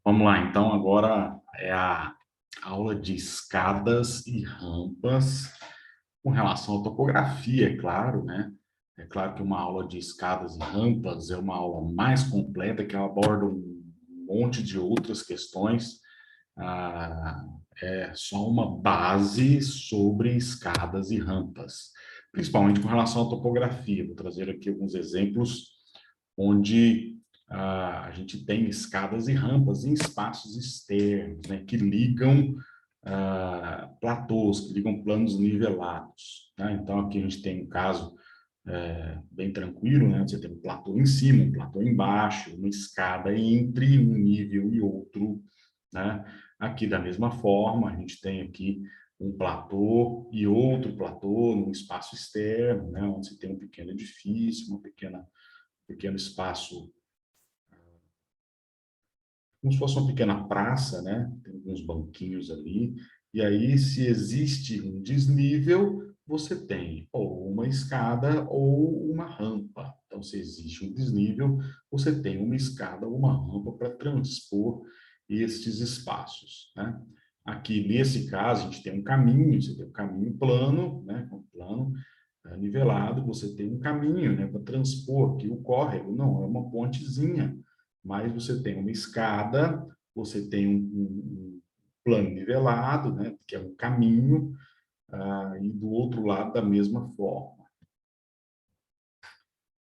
Vamos lá, então agora é a aula de escadas e rampas com relação à topografia, é claro, né? É claro que uma aula de escadas e rampas é uma aula mais completa, que ela aborda um monte de outras questões. Ah, é só uma base sobre escadas e rampas, principalmente com relação à topografia. Vou trazer aqui alguns exemplos onde a gente tem escadas e rampas em espaços externos, né, que ligam platôs, que ligam planos nivelados, né? Então, aqui a gente tem um caso bem tranquilo, né? Você tem um platô em cima, um platô embaixo, uma escada entre um nível e outro, né? Aqui, da mesma forma, a gente tem aqui um platô e outro platô num espaço externo, né? Onde você tem um pequeno edifício, pequeno espaço, como se fosse uma pequena praça, né? Tem alguns banquinhos ali. E aí, se existe um desnível, você tem ou uma escada ou uma rampa. Então, se existe um desnível, você tem uma escada ou uma rampa para transpor estes espaços, né? Aqui, nesse caso, a gente tem um caminho, você tem um caminho plano, né? Um plano nivelado, você tem um caminho, né? Para transpor aqui o córrego. Não, é uma pontezinha, mas você tem uma escada, você tem um plano nivelado, né, que é um caminho, e do outro lado da mesma forma.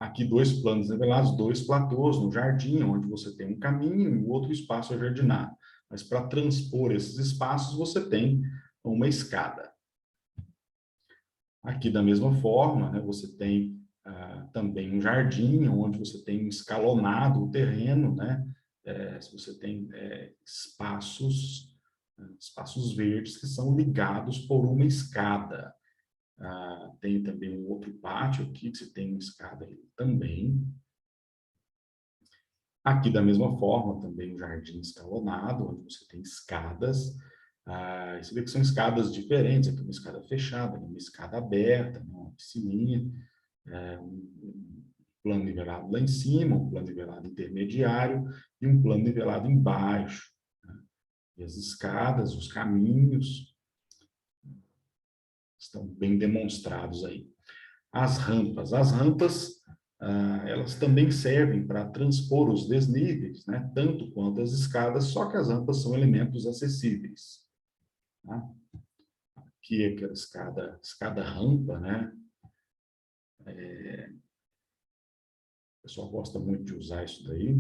Aqui dois planos nivelados, dois platôs no jardim, onde você tem um caminho e o outro espaço ajardinado. Mas para transpor esses espaços, você tem uma escada. Aqui, da mesma forma, né, você tem também um jardim, onde você tem escalonado o terreno, né? Se você tem espaços verdes que são ligados por uma escada. Tem também um outro pátio aqui, que você tem uma escada também. Aqui, da mesma forma, também um jardim escalonado, onde você tem escadas. Você vê que são escadas diferentes, aqui uma escada fechada, uma escada aberta, né, uma piscininha, um plano nivelado lá em cima, um plano nivelado intermediário e um plano nivelado embaixo, né? E as escadas, os caminhos estão bem demonstrados aí. As rampas, elas também servem para transpor os desníveis, né? Tanto quanto as escadas, só que as rampas são elementos acessíveis, tá? Aqui é aquela escada rampa, né? O pessoal gosta muito de usar isso daí,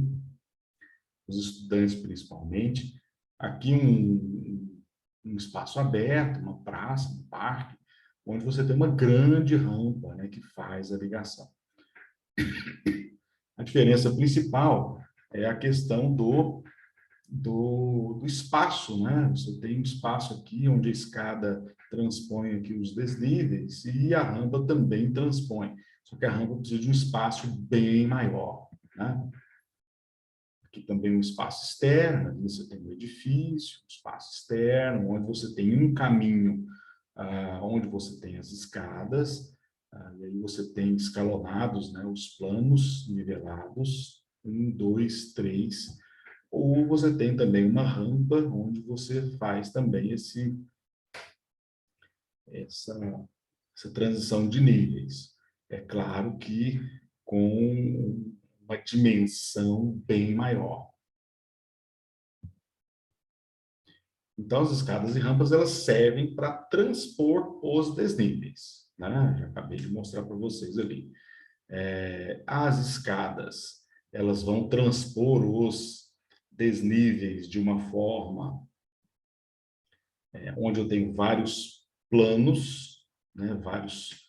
os estudantes principalmente. Aqui um espaço aberto, uma praça, um parque, onde você tem uma grande rampa, né, que faz a ligação. A diferença principal é a questão do espaço, né? Você tem um espaço aqui onde a escada transpõe aqui os desníveis e a rampa também transpõe. Só que a rampa precisa de um espaço bem maior, né? Aqui também um espaço externo, ali você tem um edifício, um espaço externo, onde você tem um caminho, onde você tem as escadas, e aí você tem escalonados, né, os planos nivelados, um, dois, três, ou você tem também uma rampa, onde você faz também essa, essa transição de níveis. É claro que com uma dimensão bem maior. Então, as escadas e rampas, elas servem para transpor os desníveis, né? Já acabei de mostrar para vocês ali. As escadas, elas vão transpor os desníveis de uma forma onde eu tenho vários planos, né? Vários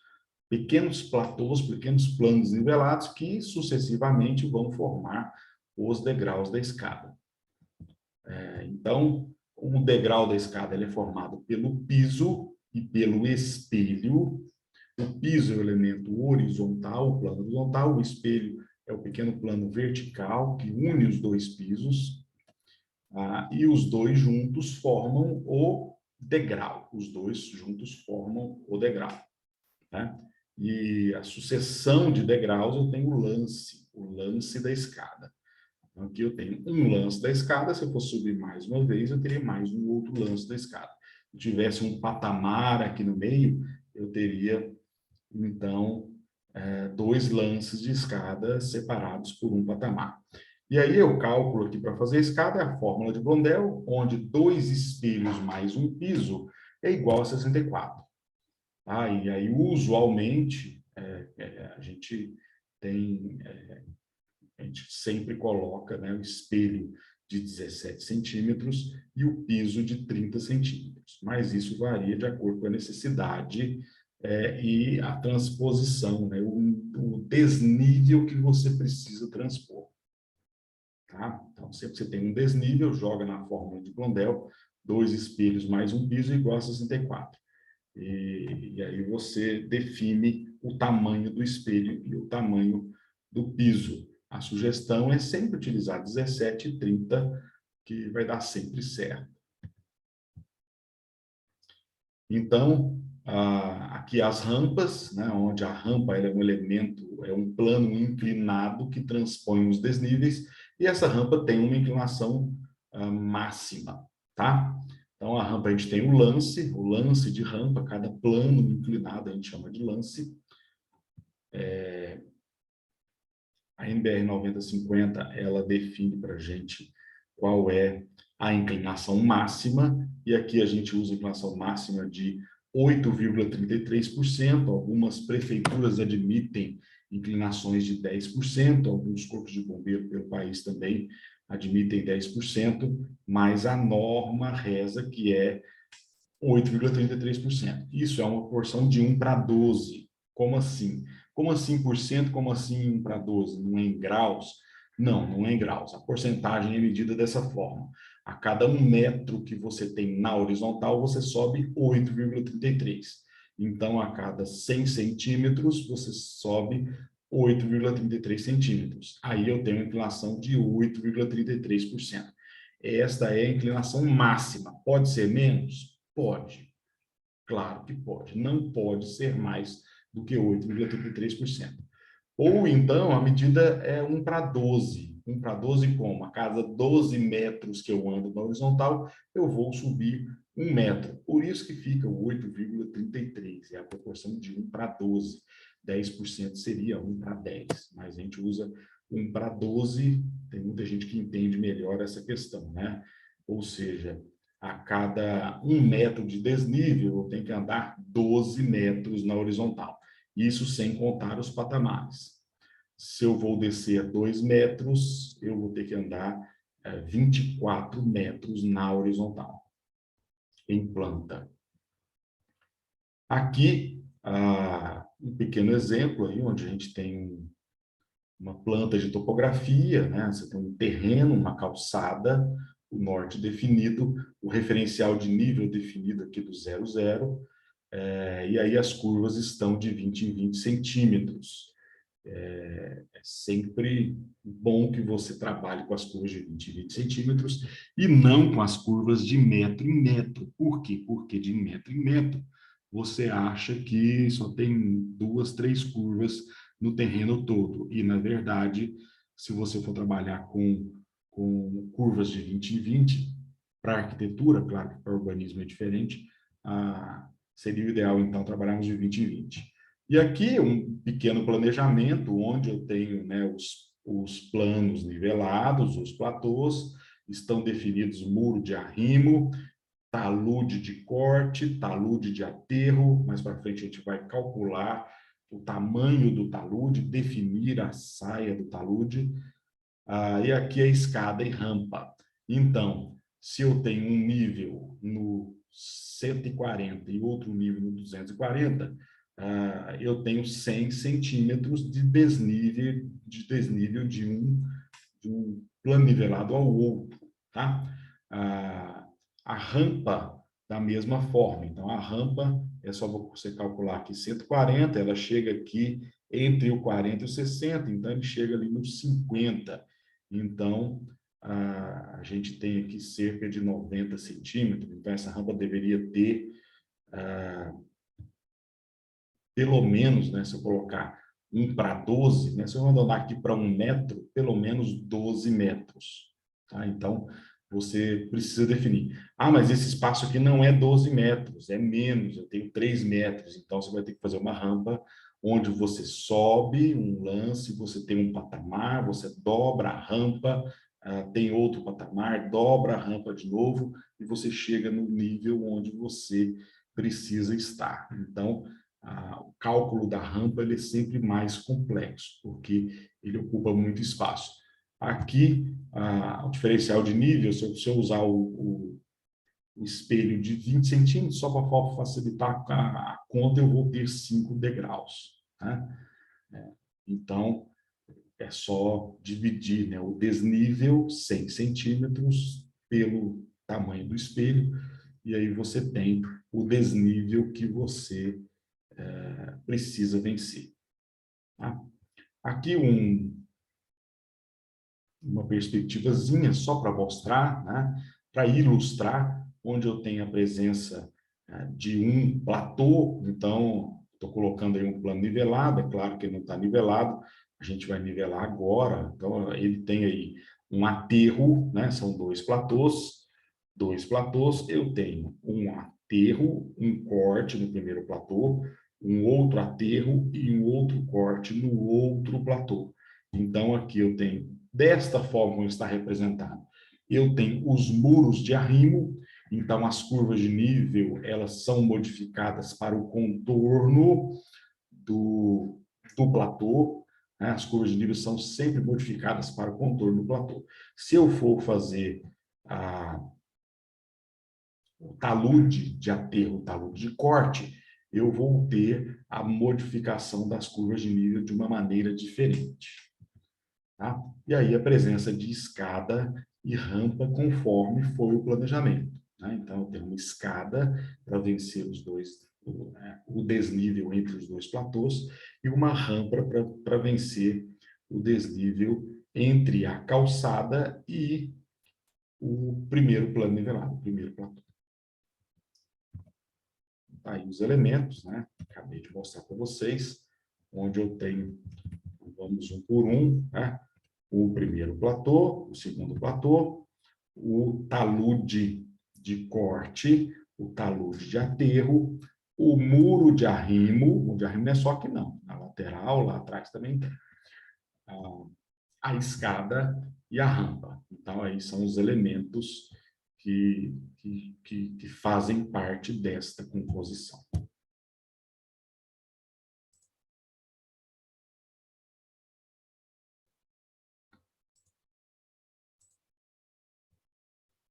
pequenos platôs, pequenos planos nivelados que sucessivamente vão formar os degraus da escada. Então, o degrau da escada ele é formado pelo piso e pelo espelho. O piso é o elemento horizontal, o plano horizontal, o espelho é o pequeno plano vertical que une os dois pisos, e os dois juntos formam o degrau. Os dois juntos formam o degrau, né? E a sucessão de degraus eu tenho o lance da escada. Então, aqui eu tenho um lance da escada, se eu for subir mais uma vez, eu teria mais um outro lance da escada. Se tivesse um patamar aqui no meio, eu teria, então, dois lances de escada separados por um patamar. E aí eu calculo aqui para fazer a escada, é a fórmula de Blondel, onde dois espelhos mais um piso é igual a 64. Tá? E aí, usualmente, a gente tem, a gente sempre coloca, né, o espelho de 17 centímetros e o piso de 30 centímetros. Mas isso varia de acordo com a necessidade e a transposição, né, o desnível que você precisa transpor. Tá? Então, sempre que você tem um desnível, joga na fórmula de Blondel, dois espelhos mais um piso igual a 64. E aí você define o tamanho do espelho e o tamanho do piso. A sugestão é sempre utilizar 17 e 30, que vai dar sempre certo. Então, aqui as rampas, né, onde a rampa é um elemento, é um plano inclinado que transpõe os desníveis, e essa rampa tem uma inclinação máxima, tá? Então, a rampa a gente tem o lance de rampa, cada plano inclinado a gente chama de lance. A NBR 9050, ela define para a gente qual é a inclinação máxima, e aqui a gente usa a inclinação máxima de 8,33%, algumas prefeituras admitem inclinações de 10%, alguns corpos de bombeiro pelo país também admitem 10%, mas a norma reza que é 8,33%. Isso é uma proporção de 1 para 12. Como assim? Como assim por cento? Como assim 1 para 12? Não é em graus? Não, não é em graus. A porcentagem é medida dessa forma. A cada 1 metro que você tem na horizontal, você sobe 8,33. Então, a cada 100 centímetros, você sobe 8,33 centímetros. Aí eu tenho uma inclinação de 8,33%. Esta é a inclinação máxima. Pode ser menos? Pode. Claro que pode. Não pode ser mais do que 8,33%. Ou então a medida é 1 para 12. 1 para 12 como? A cada 12 metros que eu ando na horizontal, eu vou subir 1 metro. Por isso que fica o 8,33. É a proporção de 1 para 12. 10% seria 1 para 10. Mas a gente usa 1 para 12. Tem muita gente que entende melhor essa questão, né? Ou seja, a cada 1 metro de desnível, eu tenho que andar 12 metros na horizontal. Isso sem contar os patamares. Se eu vou descer 2 metros, eu vou ter que andar 24 metros na horizontal, em planta. Aqui, um pequeno exemplo aí, onde a gente tem uma planta de topografia, né? Você tem um terreno, uma calçada, o norte definido, o referencial de nível definido aqui do 00, e aí as curvas estão de 20 em 20 centímetros. É sempre bom que você trabalhe com as curvas de 20 em 20 centímetros e não com as curvas de metro em metro. Por quê? Porque de metro em metro você acha que só tem 2, 3 curvas no terreno todo. E, na verdade, se você for trabalhar com curvas de 20 em 20, para arquitetura, claro que para urbanismo é diferente, seria o ideal, então, trabalharmos de 20 em 20. E aqui um pequeno planejamento, onde eu tenho, né, os planos nivelados, os platôs, estão definidos muro de arrimo, talude de corte, talude de aterro. Mais para frente a gente vai calcular o tamanho do talude, definir a saia do talude. E aqui a escada e rampa. Então, se eu tenho um nível no 140 e outro nível no 240, eu tenho 100 centímetros de desnível de um plano nivelado ao outro, tá? A rampa, da mesma forma. Então, a rampa, é só você calcular aqui 140, ela chega aqui entre o 40 e o 60, então ele chega ali nos 50. Então, a gente tem aqui cerca de 90 centímetros, então essa rampa deveria ter, pelo menos, né, se eu colocar 1:12, né? Se eu arredondar aqui para 1 metro, pelo menos 12 metros. Tá? Então, você precisa definir. Ah, mas esse espaço aqui não é 12 metros, é menos, eu tenho 3 metros. Então, você vai ter que fazer uma rampa onde você sobe um lance, você tem um patamar, você dobra a rampa, tem outro patamar, dobra a rampa de novo, e você chega no nível onde você precisa estar. Então, o cálculo da rampa ele é sempre mais complexo, porque ele ocupa muito espaço. Aqui, o diferencial de nível, se eu usar o espelho de 20 centímetros, só para facilitar a conta, eu vou ter 5 degraus. Né? Então, é só dividir, né, o desnível 100 centímetros pelo tamanho do espelho, e aí você tem o desnível que você precisa vencer. Tá? Aqui uma perspectivazinha só para mostrar, né, para ilustrar, onde eu tenho a presença de um platô, então estou colocando aí um plano nivelado, é claro que ele não está nivelado, a gente vai nivelar agora, então ele tem aí um aterro, né, são dois platôs, eu tenho um aterro, um corte no primeiro platô, um outro aterro e um outro corte no outro platô. Então, aqui eu tenho, desta forma como está representado, eu tenho os muros de arrimo, então as curvas de nível, elas são modificadas para o contorno do platô, né? As curvas de nível são sempre modificadas para o contorno do platô. Se eu for fazer o talude de aterro, o talude de corte, eu vou ter a modificação das curvas de nível de uma maneira diferente. Tá? E aí a presença de escada e rampa conforme foi o planejamento. Né? Então, eu tenho uma escada para vencer o desnível entre os dois platôs e uma rampa para vencer o desnível entre a calçada e o primeiro plano nivelado, o primeiro platô. Tá aí os elementos, né? Acabei de mostrar para vocês, onde eu tenho, vamos um por um, né? O primeiro platô, o segundo platô, o talude de corte, o talude de aterro, o muro de arrimo, o de arrimo não é só aqui não, na lateral, lá atrás também tem, a escada e a rampa. Então, aí são os elementos que fazem parte desta composição.